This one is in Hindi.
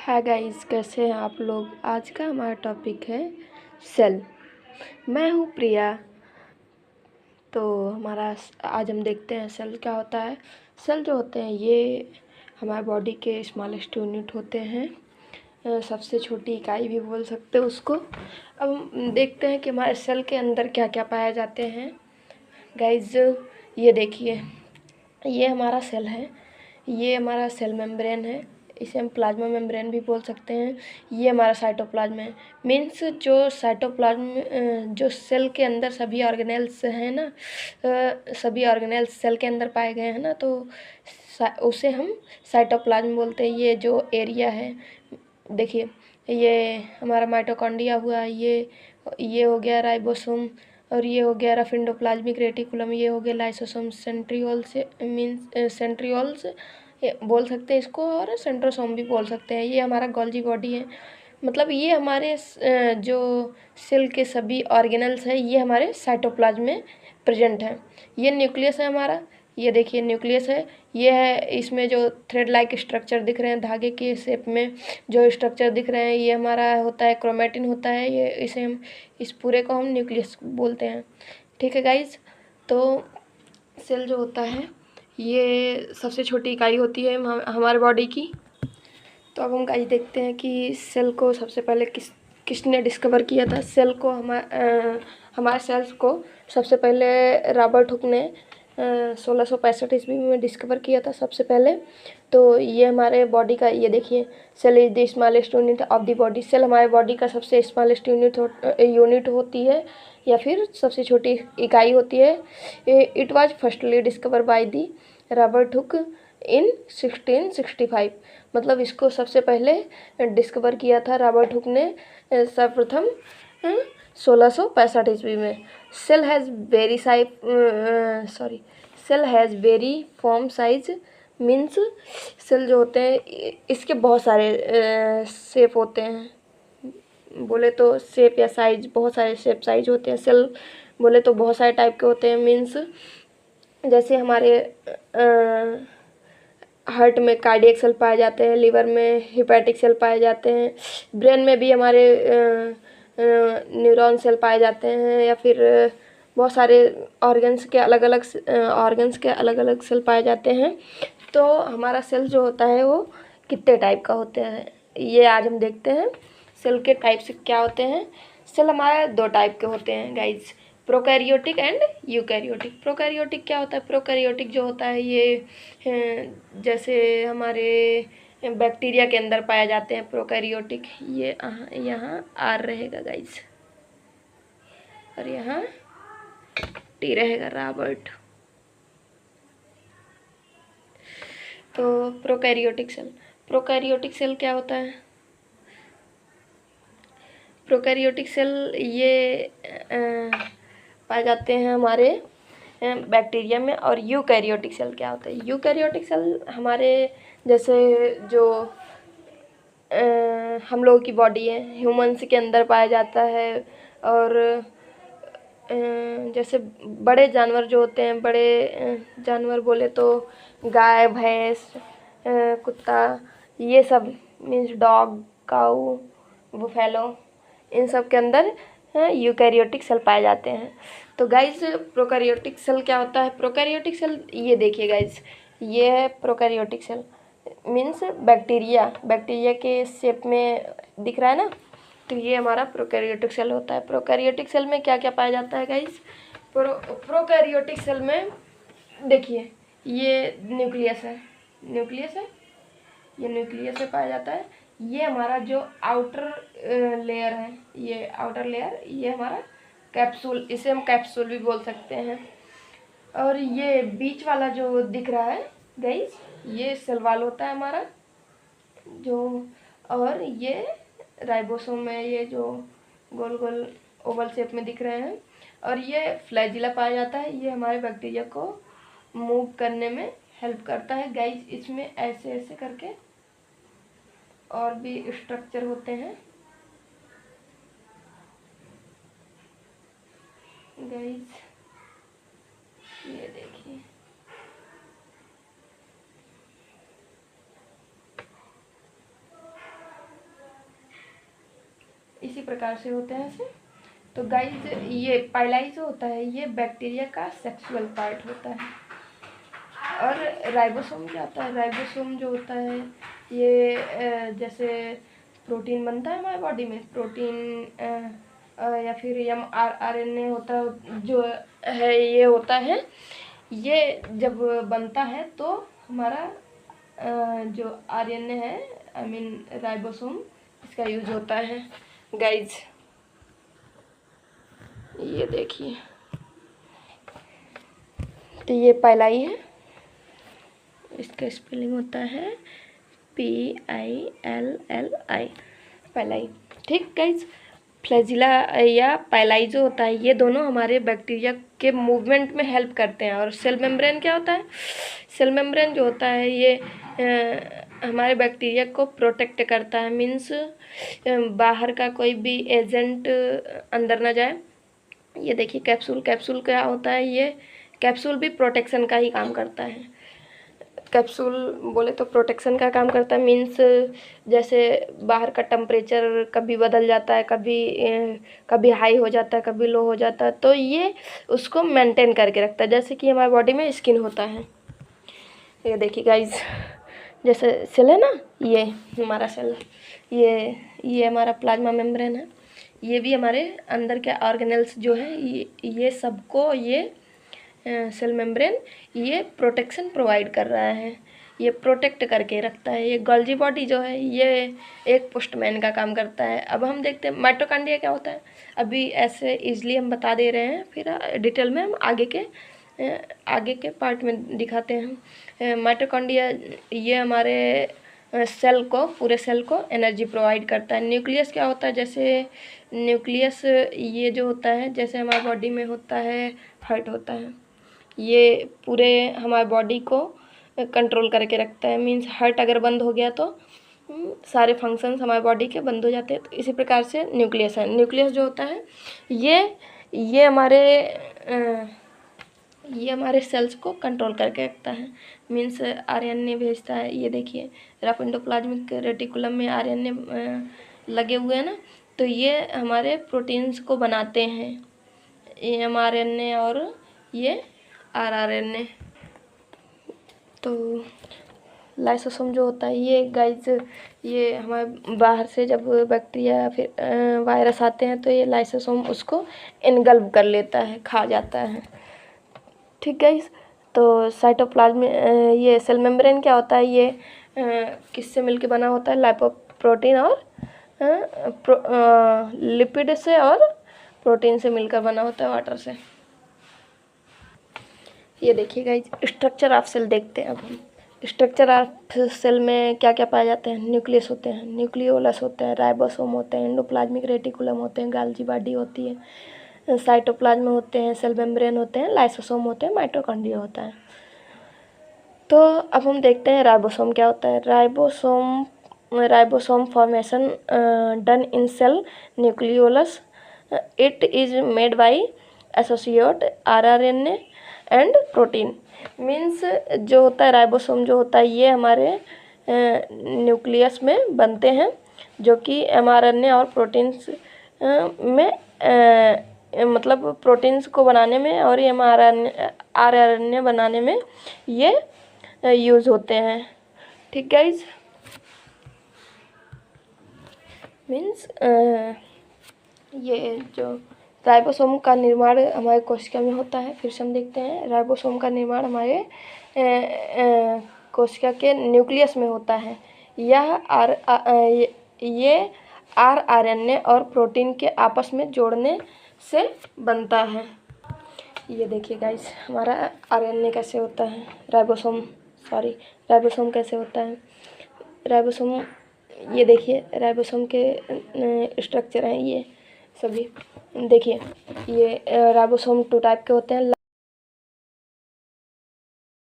हाय गाइस, कैसे हैं आप लोग। आज का हमारा टॉपिक है सेल। मैं हूँ प्रिया। तो आज हम देखते हैं सेल क्या होता है। सेल जो होते हैं ये हमारे बॉडी के स्मॉलेस्ट यूनिट होते हैं, सबसे छोटी इकाई भी बोल सकते हैं उसको। अब हम देखते हैं कि हमारे सेल के अंदर क्या क्या पाए जाते हैं। गाइस ये देखिए, ये हमारा सेल है, ये हमारा सेल मेम्ब्रेन है, इसे हम प्लाज्मा मेम्ब्रेन भी बोल सकते हैं। ये हमारा साइटोप्लाज्म है। मीन्स जो साइटोप्लाज्म जो सेल के अंदर सभी ऑर्गेनेल्स हैं ना, सभी ऑर्गेनेल्स सेल के अंदर पाए गए हैं ना, तो उसे हम साइटोप्लाज्म बोलते हैं। ये जो एरिया है देखिए, ये हमारा माइटोकॉन्ड्रिया हुआ, ये हो गया राइबोसोम, और ये हो गया रफिंडोप्लाज्मिक रेटिकुलम, ये हो गया लाइसोसोम, सेंट्रियोल्स मीन्स सेंट्रियोल्स बोल सकते हैं इसको, और सेंट्रोसोम भी बोल सकते हैं। ये हमारा गोल्जी बॉडी है। मतलब ये हमारे जो सेल के सभी ऑर्गेनल्स हैं ये हमारे साइटोप्लाज्म में प्रेजेंट हैं। ये न्यूक्लियस है हमारा, ये देखिए न्यूक्लियस है। ये है, इसमें जो थ्रेड लाइक स्ट्रक्चर दिख रहे हैं, धागे के शेप में जो स्ट्रक्चर दिख रहे हैं, ये हमारा होता है क्रोमेटिन होता है। ये इसे हम इस पूरे को हम न्यूक्लियस बोलते हैं। ठीक है गाइज, तो सेल जो होता है ये सबसे छोटी इकाई होती है हमारे बॉडी की। तो अब हम गाइज देखते हैं कि सेल को सबसे पहले किसने डिस्कवर किया था। सेल को हमारे सेल्स को सबसे पहले रॉबर्ट हुक ने 1665 ईस्वी में डिस्कवर किया था सबसे पहले। तो ये हमारे बॉडी का, ये देखिए, cell is the smallest unit of the body. Cell हमारे बॉडी का सबसे स्मॉलेस्ट यूनिट होती है, या फिर सबसे छोटी इकाई होती है। It was firstly discover by the Robert Hooke in 1665। मतलब इसको सबसे पहले डिस्कवर किया था रॉबर्ट हुक ने सर्वप्रथम 1665 ईस्वी में। Cell has very cell has very form size. Means cell जो होते हैं इसके बहुत सारे शेप होते हैं। बोले तो शेप या साइज, बहुत सारे शेप साइज होते हैं। सेल बोले तो बहुत सारे टाइप के होते हैं। मीन्स जैसे हमारे हार्ट में कार्डियक सेल पाए जाते हैं, लिवर में हिपैटिक सेल पाए जाते हैं, ब्रेन में भी हमारे न्यूरॉन सेल पाए जाते हैं, या फिर बहुत सारे ऑर्गन्स के अलग अलग सेल पाए जाते हैं। तो हमारा सेल जो होता है वो कितने टाइप का होते हैं ये आज हम देखते हैं। सेल के टाइप से क्या होते हैं। सेल हमारे दो टाइप के होते हैं guys, prokaryotic and eukaryotic. Prokaryotic क्या होता है। प्रोकैरियोटिक जो होता है ये जैसे हमारे बैक्टीरिया के अंदर पाए जाते हैं प्रोकैरियोटिक। ये यहाँ आर रहेगा गाइज, और यहाँ टी रहेगा, रॉबर्ट। तो प्रोकैरियोटिक सेल क्या होता है। प्रोकैरियोटिक सेल ये पाए जाते हैं हमारे बैक्टीरिया में। और यूकैरियोटिक सेल क्या होता है। यूकैरियोटिक सेल हमारे जैसे जो हम लोगों की बॉडी है, ह्यूमंस के अंदर पाया जाता है। और जैसे बड़े जानवर जो होते हैं, बड़े जानवर बोले तो गाय, भैंस, कुत्ता, ये सब मीन्स डॉग, काऊ, बुफेलो, इन सब के अंदर यूकैरियोटिक सेल पाए जाते हैं। तो गाइज प्रोकैरियोटिक सेल क्या होता है। प्रोकैरियोटिक सेल ये देखिए गाइज, ये है प्रोकैरियोटिक सेल। मीन्स बैक्टीरिया के शेप में दिख रहा है ना, तो ये हमारा प्रोकैरियोटिक सेल होता है। प्रोकैरियोटिक सेल में क्या क्या पाया जाता है गाइज। प्रोकैरियोटिक सेल में देखिए, ये न्यूक्लियस है, ये न्यूक्लियस में पाया जाता है। ये हमारा जो आउटर लेयर है, ये आउटर लेयर, ये हमारा कैप्सूल, इसे हम कैप्सूल भी बोल सकते हैं। और ये बीच वाला जो दिख रहा है गाइस, ये सेल वॉल होता है हमारा जो। और ये राइबोसोम है, ये जो गोल गोल ओवल शेप में दिख रहे हैं। और ये फ्लैजिला पाया जाता है, ये हमारे बैक्टीरिया को मूव करने में हेल्प करता है गाइस। इसमें ऐसे ऐसे करके और भी स्ट्रक्चर होते हैं गाइस, ये देखिए। इसी प्रकार से होते हैं ऐसे। तो गाइज ये पाइलाई जो होता है ये बैक्टीरिया का सेक्सुअल पार्ट होता है। और राइबोसोम क्या होता है? राइबोसोम जो होता है ये जैसे प्रोटीन बनता है हमारे बॉडी में, प्रोटीन या फिर mRNA होता है जो है, ये होता है, ये जब बनता है तो हमारा जो RNA है, आई मीन राइबोसोम, इसका यूज होता है गाइज। ये देखिए, तो ये पाइलाई है, इसका स्पेलिंग होता है PILLI, पाइलाई। ठीक गाइज, फ्लैजिला या पाइलाई जो होता है ये दोनों हमारे बैक्टीरिया के मूवमेंट में हेल्प करते हैं। और सेल मेम्ब्रेन क्या होता है? सेल मेम्ब्रेन जो होता है ये हमारे बैक्टीरिया को प्रोटेक्ट करता है, मीन्स बाहर का कोई भी एजेंट अंदर ना जाए। ये देखिए कैप्सूल, कैप्सूल क्या होता है? ये कैप्सूल भी प्रोटेक्शन का ही काम करता है। कैप्सूल बोले तो प्रोटेक्शन का काम करता है, मीन्स जैसे बाहर का टेम्परेचर कभी बदल जाता है, कभी हाई हो जाता है, कभी लो हो जाता है, तो ये उसको मेंटेन करके रखता है। जैसे कि हमारे बॉडी में स्किन होता है। ये देखिए गाइज, जैसे सेल है ना, ये हमारा सेल, ये हमारा प्लाज्मा मेम्ब्रेन है। ये भी हमारे अंदर के ऑर्गेनल्स जो है ये सबको ये सेल मेम्ब्रेन ये प्रोटेक्शन प्रोवाइड कर रहा है, ये प्रोटेक्ट करके रखता है। ये गोल्जी बॉडी जो है ये एक पोस्टमैन का काम करता है। अब हम देखते हैं माइटोकॉन्ड्रिया क्या होता है। अभी ऐसे इजली हम बता दे रहे हैं, फिर डिटेल में हम आगे के पार्ट में दिखाते हैं। माइटोकॉन्ड्रिया ये हमारे सेल को, पूरे सेल को एनर्जी प्रोवाइड करता है। न्यूक्लियस क्या होता है? जैसे न्यूक्लियस ये जो होता है, जैसे हमारे बॉडी में होता है हार्ट होता है, ये पूरे हमारे बॉडी को कंट्रोल करके रखता है। मीन्स हार्ट अगर बंद हो गया तो सारे फंक्शंस हमारे बॉडी के बंद हो जाते हैं। तो इसी प्रकार से न्यूक्लियस है। न्यूक्लियस जो होता है ये हमारे सेल्स को कंट्रोल करके रखता है। मीन्स RNA भेजता है। ये देखिए रफ एंडोप्लाज्मिक रेटिकुलम में RNA लगे हुए हैं ना, तो ये हमारे प्रोटीन्स को बनाते हैं, ये mRNA और ये rRNA। तो लाइसोसोम जो होता है ये गाइज, ये हमारे बाहर से जब बैक्टीरिया या फिर वायरस आते हैं तो ये लाइसोसोम उसको इनगल्ब कर लेता है, खा जाता है। ठीक गाइज, तो साइटोप्लाज्म ये सेल मेम्ब्रेन क्या होता है? ये किससे मिलके बना होता है? लाइपोप्रोटीन और लिपिड से और प्रोटीन से मिलकर बना होता है, वाटर से। ये देखिए गाइज, स्ट्रक्चर ऑफ सेल देखते हैं अब हम। स्ट्रक्चर ऑफ सेल में क्या क्या पाए जाते हैं? न्यूक्लियस होते हैं, न्यूक्लियोलस होते हैं, राइबोसोम होते हैं, एंडोप्लाज्मिक रेटिकुलम होते हैं, गोल्जी बॉडी होती है, साइटोप्लाज्म होते हैं, सेल मेम्ब्रेन होते हैं, लाइसोसोम होते हैं, माइटोकॉन्ड्रिया होता है। तो अब हम देखते हैं राइबोसोम क्या होता है। Ribosome formation done in cell nucleolus. It is made by associate rRNA and protein. Means जो होता है राइबोसोम जो होता है ये हमारे न्यूक्लियस में बनते हैं, जो कि mRNA और प्रोटीन्स में मतलब प्रोटीन्स को बनाने में और ये rRNA बनाने में ये यूज़ होते हैं। ठीक गाइज, मीन्स ये जो राइबोसोम का निर्माण हमारे कोशिका में होता है। फिर से हम देखते हैं, राइबोसोम का निर्माण हमारे कोशिका के न्यूक्लियस में होता है। ये rRNA और प्रोटीन के आपस में जोड़ने से बनता है। ये देखिए गाइस, हमारा RNA कैसे होता है, राइबोसोम कैसे होता है। राइबोसोम, ये देखिए राइबोसोम के स्ट्रक्चर हैं ये सभी। देखिए ये राइबोसोम 2 टाइप के होते हैं।